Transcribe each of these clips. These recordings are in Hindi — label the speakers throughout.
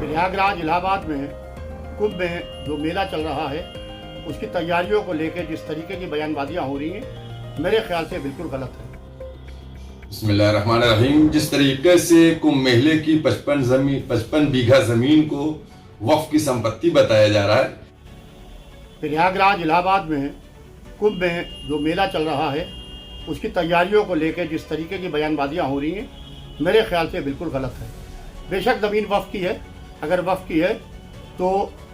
Speaker 1: प्रयागराज इलाहाबाद में कुंभ में जो मेला चल रहा है उसकी तैयारियों को लेकर जिस तरीके की बयानबाजियां हो रही हैं मेरे ख्याल से बिल्कुल गलत है।
Speaker 2: बिस्मिल्लाहिर्रहमानिर्रहीम। जिस तरीके से कुंभ मेले की 55 बीघा जमीन को वक्फ की संपत्ति बताया जा रहा है।
Speaker 1: प्रयागराज इलाहाबाद में कुंभ में जो मेला चल रहा है उसकी तैयारियों को लेकर जिस तरीके की बयानबाजियां हो रही हैं मेरे ख्याल से बिल्कुल गलत है। बेशक ज़मीन वक्फ की है, अगर वक्फ की है तो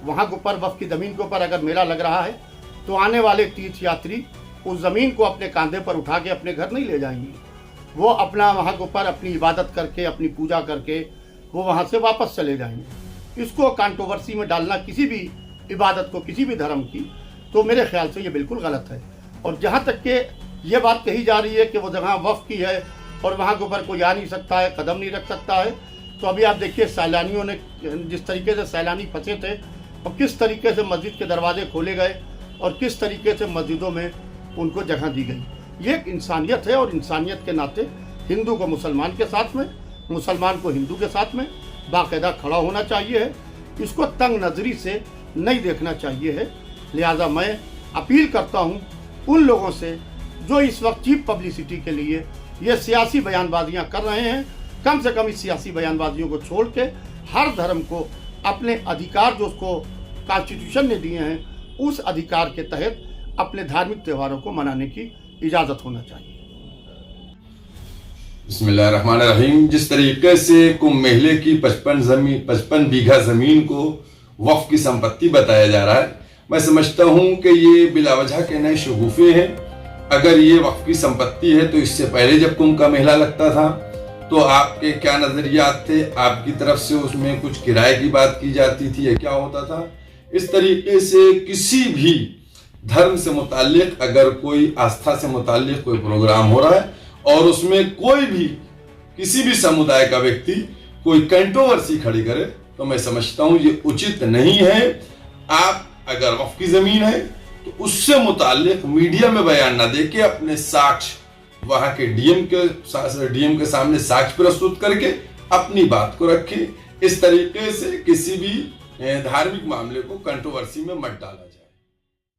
Speaker 1: वहाँ के ऊपर वक्फ की ज़मीन के ऊपर अगर मेला लग रहा है तो आने वाले तीर्थ यात्री उस ज़मीन को अपने कंधे पर उठा के अपने घर नहीं ले जाएंगे। वो अपना वहाँ के ऊपर अपनी इबादत करके अपनी पूजा करके वो वहाँ से वापस चले जाएंगे। इसको कंट्रोवर्सी में डालना किसी भी इबादत को, किसी भी धर्म की, तो मेरे ख्याल से ये बिल्कुल गलत है। और जहाँ तक कि ये बात कही जा रही है कि वो जगह वक्फ की है और वहाँ के ऊपर कोई आ नहीं सकता है, कदम नहीं रख सकता है, तो अभी आप देखिए सैलानियों ने जिस तरीके से सैलानी फंसे थे और किस तरीके से मस्जिद के दरवाजे खोले गए और किस तरीके से मस्जिदों में उनको जगह दी गई। ये एक इंसानियत है और इंसानियत के नाते हिंदू को मुसलमान के साथ में, मुसलमान को हिंदू के साथ में बाकायदा खड़ा होना चाहिए है। इसको तंग नज़री से नहीं देखना चाहिए है। लिहाजा मैं अपील करता हूँ उन लोगों से जो इस वक्त चीप पब्लिसिटी के लिए ये सियासी बयानबाजियाँ कर रहे हैं, कम से कम इस सियासी बयानबाजियों को छोड़ के हर धर्म को अपने अधिकार जो उसको कॉन्स्टिट्यूशन ने दिए हैं उस अधिकार के तहत अपने धार्मिक त्योहारों को मनाने की इजाज़त होना चाहिए।
Speaker 2: बिस्मिल्लाहिर्रहमानिर्रहीम। जिस तरीके से कुंभ मेले की 55 बीघा जमीन को वक्फ की संपत्ति बताया जा रहा है, मैं समझता हूं कि ये बिलावजह के नए शगुफे हैं। अगर ये वक्फ की संपत्ति है तो इससे पहले जब कुंभ का मेला लगता था तो आपके क्या नजरियात थे? आपकी तरफ से उसमें कुछ किराए की बात की जाती थी या क्या होता था? इस तरीके से किसी भी धर्म से मुताल्लिक अगर कोई आस्था से मुताल्लिक कोई प्रोग्राम हो रहा है और उसमें कोई भी किसी भी समुदाय का व्यक्ति कोई कंट्रोवर्सी खड़ी करे तो मैं समझता हूं ये उचित नहीं है। आप अगर वक्फ की जमीन है तो उससे मुताल्लिक मीडिया में बयान ना देके अपने साक्ष्य वहां के डीएम के सामने साक्ष्य प्रस्तुत करके अपनी बात को रखें। इस तरीके से किसी भी धार्मिक मामले को कंट्रोवर्सी में मत डाला जाए।